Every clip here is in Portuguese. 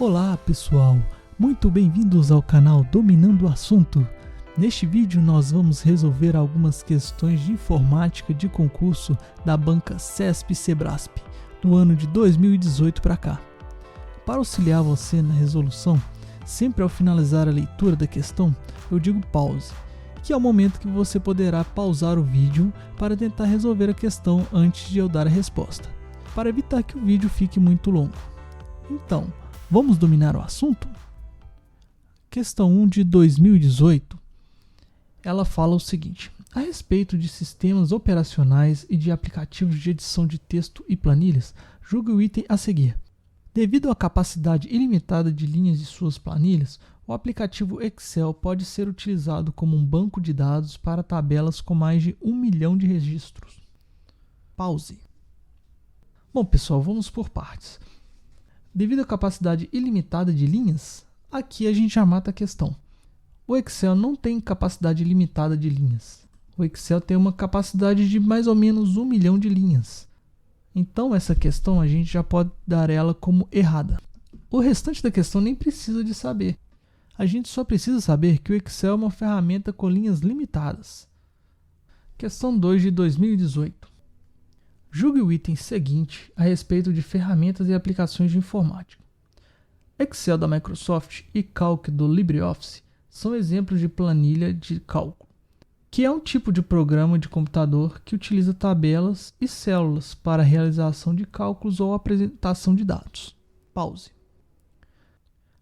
Olá pessoal, muito bem-vindos ao canal Dominando o Assunto. Neste vídeo nós vamos resolver algumas questões de informática de concurso da banca CESP-Cebrasp, do ano de 2018 para cá. Para auxiliar você na resolução, sempre ao finalizar a leitura da questão, eu digo pause, que é o momento que você poderá pausar o vídeo para tentar resolver a questão antes de eu dar a resposta, para evitar que o vídeo fique muito longo. Então, vamos dominar o assunto? Questão 1 de 2018, ela fala o seguinte: a respeito de sistemas operacionais e de aplicativos de edição de texto e planilhas, julgue o item a seguir. Devido à capacidade ilimitada de linhas de suas planilhas, o aplicativo Excel pode ser utilizado como um banco de dados para tabelas com mais de 1 milhão de registros. Pause. Bom, pessoal, vamos por partes. Devido à capacidade ilimitada de linhas, aqui a gente já mata a questão. O Excel não tem capacidade limitada de linhas. O Excel tem uma capacidade de mais ou menos 1 milhão de linhas. Então essa questão a gente já pode dar ela como errada. O restante da questão nem precisa de saber. A gente só precisa saber que o Excel é uma ferramenta com linhas limitadas. Questão 2 de 2018. Julgue o item seguinte a respeito de ferramentas e aplicações de informática. Excel da Microsoft e Calc do LibreOffice são exemplos de planilha de cálculo, que é um tipo de programa de computador que utiliza tabelas e células para a realização de cálculos ou apresentação de dados. Pause.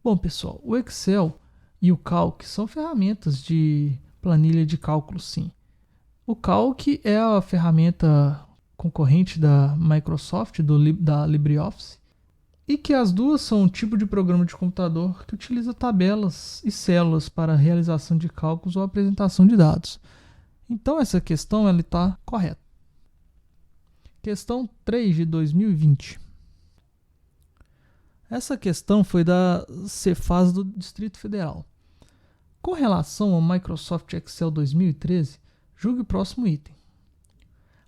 Bom, pessoal, o Excel e o Calc são ferramentas de planilha de cálculo, sim. O Calc é a ferramenta concorrente da Microsoft, da LibreOffice, e que as duas são um tipo de programa de computador que utiliza tabelas e células para a realização de cálculos ou apresentação de dados. Então essa questão está correta. Questão 3 de 2020. Essa questão foi da Cefaz do Distrito Federal. Com relação ao Microsoft Excel 2013, julgue o próximo item.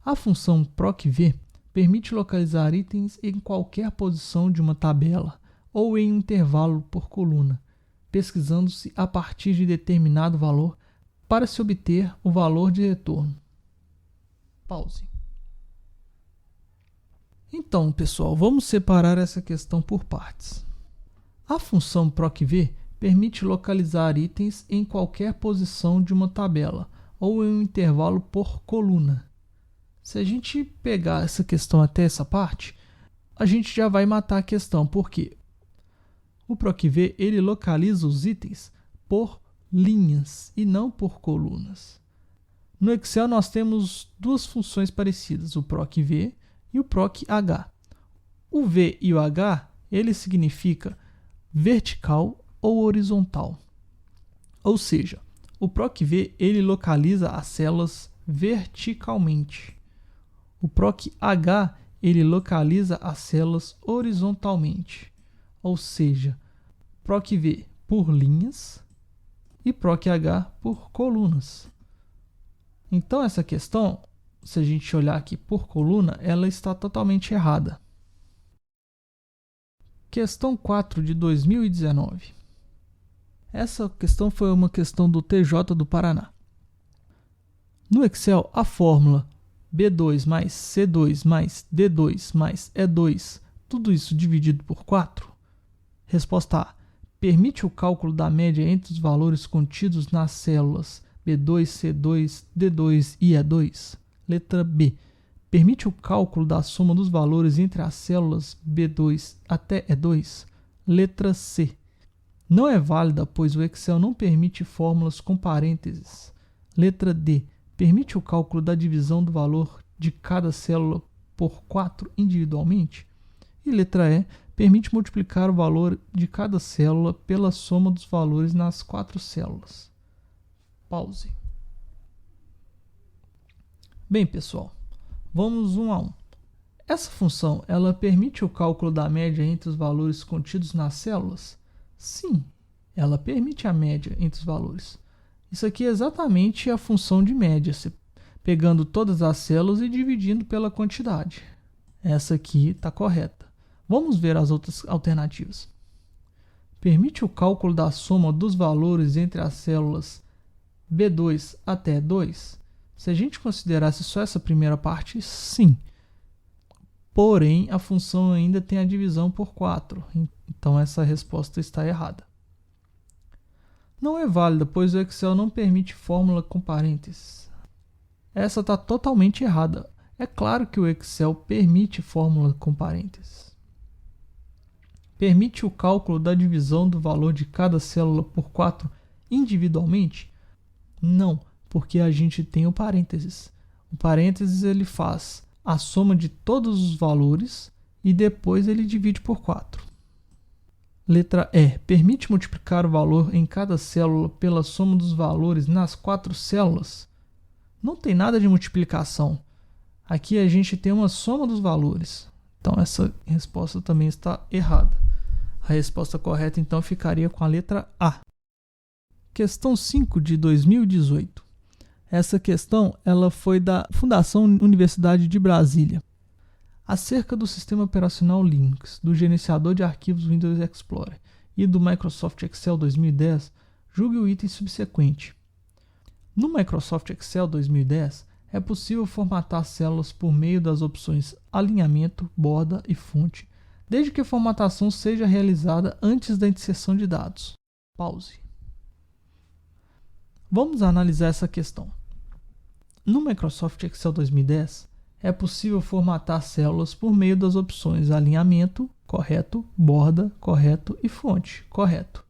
A função procv permite localizar itens em qualquer posição de uma tabela ou em um intervalo por coluna, pesquisando-se a partir de determinado valor para se obter o valor de retorno. Pause. Então, pessoal, vamos separar essa questão por partes. A função procv permite localizar itens em qualquer posição de uma tabela ou em um intervalo por coluna. Se a gente pegar essa questão até essa parte, a gente já vai matar a questão, porque o procv ele localiza os itens por linhas e não por colunas. No Excel nós temos duas funções parecidas, o procv e o proch. O v e o h ele significa vertical ou horizontal. Ou seja, o procv ele localiza as células verticalmente. O proch ele localiza as células horizontalmente, ou seja, procv por linhas e proch por colunas. Então essa questão, se a gente olhar aqui por coluna, ela está totalmente errada. Questão 4 de 2019. Essa questão foi uma questão do TJ do Paraná. No Excel, a fórmula B2 mais C2 mais D2 mais E2, tudo isso dividido por 4? Resposta A. Permite o cálculo da média entre os valores contidos nas células B2, C2, D2 e E2. Letra B. Permite o cálculo da soma dos valores entre as células B2 até E2. Letra C. Não é válida, pois o Excel não permite fórmulas com parênteses. Letra D. Permite o cálculo da divisão do valor de cada célula por 4 individualmente? E letra E. Permite multiplicar o valor de cada célula pela soma dos valores nas 4 células. Pause. Bem, pessoal, vamos um a um. Essa função, ela permite o cálculo da média entre os valores contidos nas células? Sim, ela permite a média entre os valores. Isso aqui é exatamente a função de média, pegando todas as células e dividindo pela quantidade. Essa aqui está correta. Vamos ver as outras alternativas. permite o cálculo da soma dos valores entre as células B2 até 2? Se a gente considerasse só essa primeira parte, sim. Porém, a função ainda tem a divisão por 4, então essa resposta está errada. Não é válida, pois o Excel não permite fórmula com parênteses. Essa está totalmente errada. É claro que o Excel permite fórmula com parênteses. Permite o cálculo da divisão do valor de cada célula por 4 individualmente? Não, porque a gente tem o parênteses. O parênteses ele faz a soma de todos os valores e depois ele divide por 4. Letra E. Permite multiplicar o valor em cada célula pela soma dos valores nas 4 células? Não tem nada de multiplicação. Aqui a gente tem uma soma dos valores. Então essa resposta também está errada. A resposta correta então ficaria com a letra A. Questão 5 de 2018. Essa questão ela foi da Fundação Universidade de Brasília. Acerca do sistema operacional Linux, do gerenciador de arquivos Windows Explorer e do Microsoft Excel 2010, julgue o item subsequente. No Microsoft Excel 2010, é possível formatar células por meio das opções alinhamento, borda e fonte, desde que a formatação seja realizada antes da inserção de dados. Pause. Vamos analisar essa questão. No Microsoft Excel 2010, é possível formatar células por meio das opções alinhamento, correto, borda, correto e fonte, correto,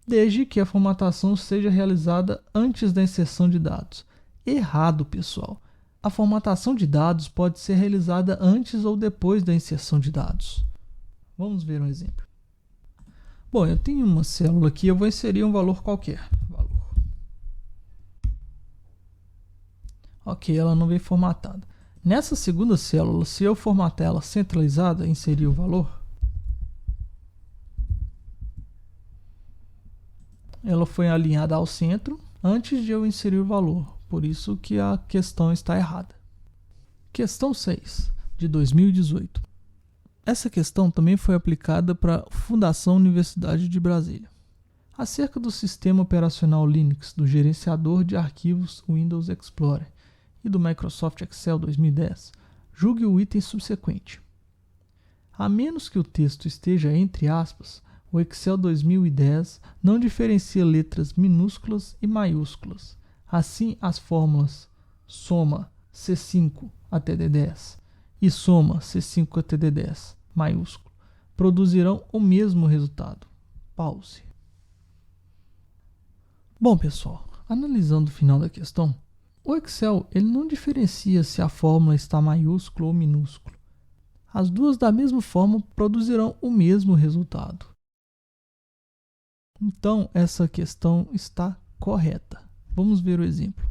desde que a formatação seja realizada antes da inserção de dados. Errado, pessoal. A formatação de dados pode ser realizada antes ou depois da inserção de dados. Vamos ver um exemplo. Bom, eu tenho uma célula aqui, eu vou inserir um valor qualquer. Ok, ela não veio formatada. Nessa segunda célula, se eu formatar ela centralizada, inserir o valor, ela foi alinhada ao centro antes de eu inserir o valor. Por isso que a questão está errada. Questão 6, de 2018. Essa questão também foi aplicada para a Fundação Universidade de Brasília. Acerca do sistema operacional Linux, do gerenciador de arquivos Windows Explorer e do Microsoft Excel 2010, julgue o item subsequente. A menos que o texto esteja entre aspas, o Excel 2010 não diferencia letras minúsculas e maiúsculas. Assim, as fórmulas soma C5 até D10 e soma C5 até D10 maiúsculo produzirão o mesmo resultado. Pause. Bom, pessoal, analisando o final da questão, o Excel ele não diferencia se a fórmula está maiúsculo ou minúsculo. As duas da mesma forma produzirão o mesmo resultado. Então, essa questão está correta. Vamos ver o exemplo.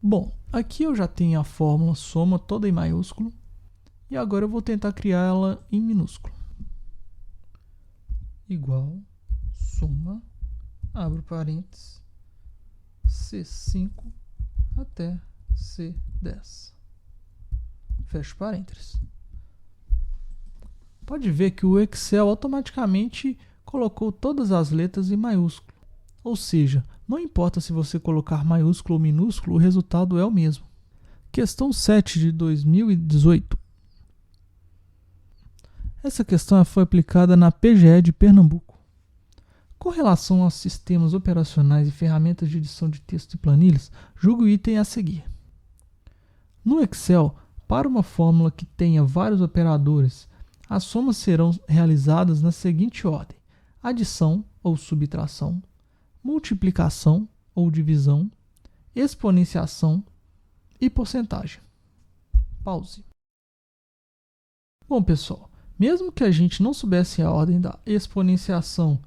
Bom, aqui eu já tenho a fórmula soma toda em maiúsculo e agora eu vou tentar criar ela em minúsculo. Igual soma, abro parênteses, C5 até C10. Fecho parênteses. Pode ver que o Excel automaticamente colocou todas as letras em maiúsculo. Ou seja, não importa se você colocar maiúsculo ou minúsculo, o resultado é o mesmo. Questão 7 de 2018. Essa questão foi aplicada na PGE de Pernambuco. Com relação aos sistemas operacionais e ferramentas de edição de texto e planilhas, julgue o item a seguir. No Excel, para uma fórmula que tenha vários operadores, as somas serão realizadas na seguinte ordem: adição ou subtração, multiplicação ou divisão, exponenciação e porcentagem. Pause. Bom, pessoal, mesmo que a gente não soubesse a ordem da exponenciação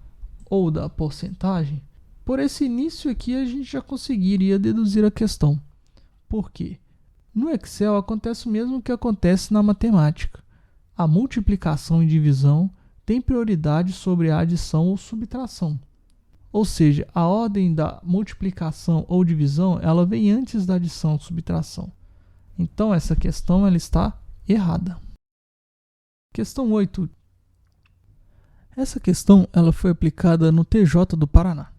ou da porcentagem, por esse início aqui a gente já conseguiria deduzir a questão. Por quê? No Excel acontece o mesmo que acontece na matemática. A multiplicação e divisão tem prioridade sobre a adição ou subtração. Ou seja, a ordem da multiplicação ou divisão ela vem antes da adição ou subtração. Então essa questão ela está errada. Questão 8. Essa questão ela foi aplicada no TJ do Paraná.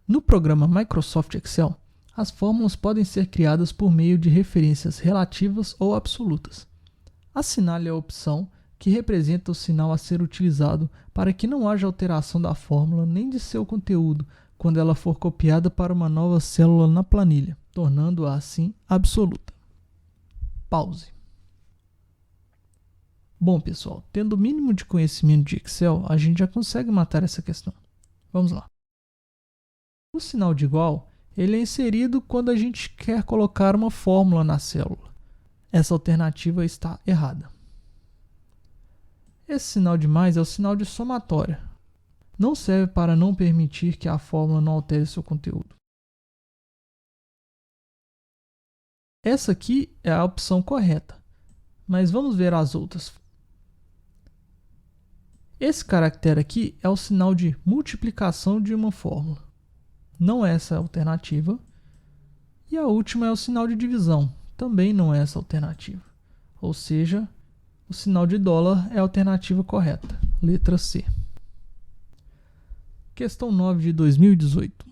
No programa Microsoft Excel, as fórmulas podem ser criadas por meio de referências relativas ou absolutas. Assinale a opção que representa o sinal a ser utilizado para que não haja alteração da fórmula nem de seu conteúdo quando ela for copiada para uma nova célula na planilha, tornando-a assim absoluta. Pause. Bom, pessoal, tendo o mínimo de conhecimento de Excel, a gente já consegue matar essa questão. Vamos lá. O sinal de igual ele é inserido quando a gente quer colocar uma fórmula na célula. Essa alternativa está errada. Esse sinal de mais é o sinal de somatória. Não serve para não permitir que a fórmula não altere seu conteúdo. Essa aqui é a opção correta, mas vamos ver as outras. Esse caractere aqui é o sinal de multiplicação de uma fórmula. Não é essa a alternativa. E a última é o sinal de divisão. Também não é essa a alternativa. Ou seja, o sinal de dólar é a alternativa correta. Letra C. Questão 9 de 2018.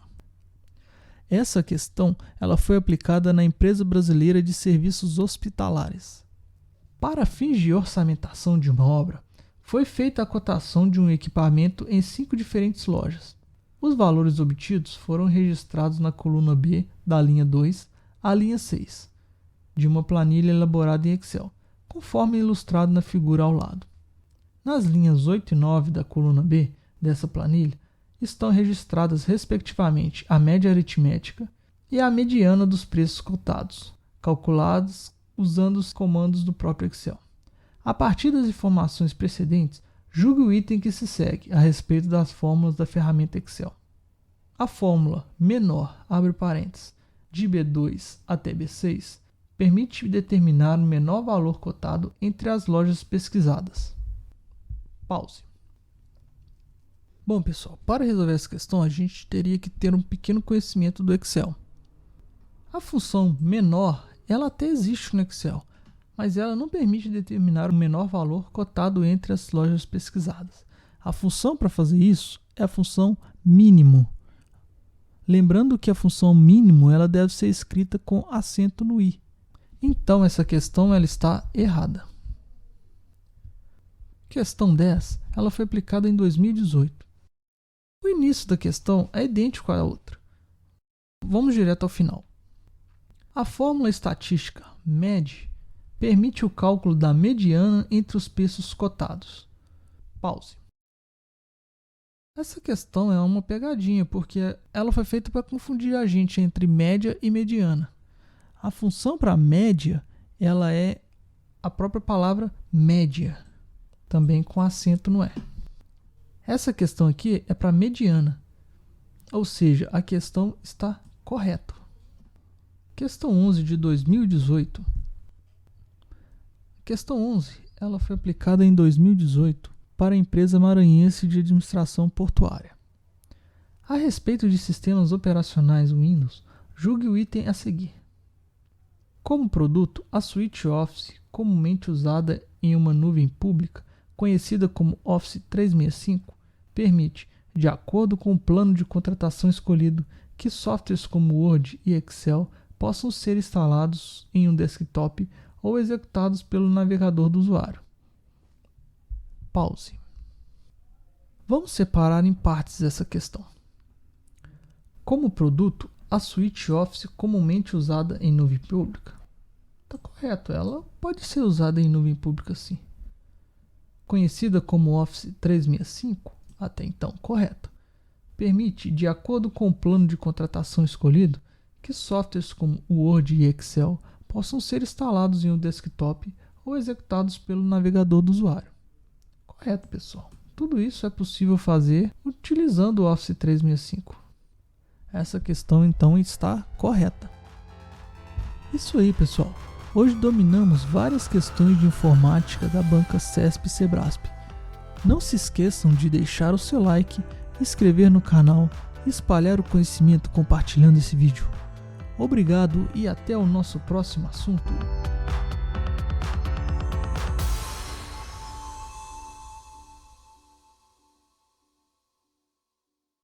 Essa questão ela foi aplicada na Empresa Brasileira de Serviços Hospitalares. Para fins de orçamentação de uma obra, foi feita a cotação de um equipamento em 5 diferentes lojas. Os valores obtidos foram registrados na coluna B da linha 2 à linha 6, de uma planilha elaborada em Excel, conforme ilustrado na figura ao lado. Nas linhas 8 e 9 da coluna B dessa planilha, estão registradas respectivamente a média aritmética e a mediana dos preços cotados, calculados usando os comandos do próprio Excel. A partir das informações precedentes, julgue o item que se segue a respeito das fórmulas da ferramenta Excel. A fórmula menor, abre parênteses, de B2 até B6, permite determinar o menor valor cotado entre as lojas pesquisadas. Pause. Bom, pessoal, para resolver essa questão, a gente teria que ter um pequeno conhecimento do Excel. A função menor, ela até existe no Excel, mas ela não permite determinar o menor valor cotado entre as lojas pesquisadas. A função para fazer isso é a função mínimo. Lembrando que a função mínimo ela deve ser escrita com acento no i. Então essa questão ela está errada. Questão 10, ela foi aplicada em 2018. O início da questão é idêntico à outra. Vamos direto ao final. A fórmula estatística MED permite o cálculo da mediana entre os preços cotados. Pause. Essa questão é uma pegadinha, porque ela foi feita para confundir a gente entre média e mediana. A função para média, ela é a própria palavra média, também com acento no E. Essa questão aqui é para mediana, ou seja, a questão está correta. Questão 11 de 2018. Questão 11, ela foi aplicada em 2018 para a empresa maranhense de administração portuária. A respeito de sistemas operacionais Windows, julgue o item a seguir. Como produto, a suíte Office, comumente usada em uma nuvem pública, conhecida como Office 365, permite, de acordo com o plano de contratação escolhido, que softwares como Word e Excel possam ser instalados em um desktop ou executados pelo navegador do usuário. Pause. Vamos separar em partes essa questão. Como produto, a suíte Office comumente usada em nuvem pública. Está correto, ela pode ser usada em nuvem pública sim. Conhecida como Office 365, até então correto. Permite, de acordo com o plano de contratação escolhido, que softwares como Word e Excel possam ser instalados em um desktop ou executados pelo navegador do usuário. Correto, pessoal. Tudo isso é possível fazer utilizando o Office 365. Essa questão, então, está correta. Isso aí, pessoal. Hoje dominamos várias questões de informática da banca CESP e Sebrasp. Não se esqueçam de deixar o seu like, inscrever no canal e espalhar o conhecimento compartilhando esse vídeo. Obrigado e até o nosso próximo assunto.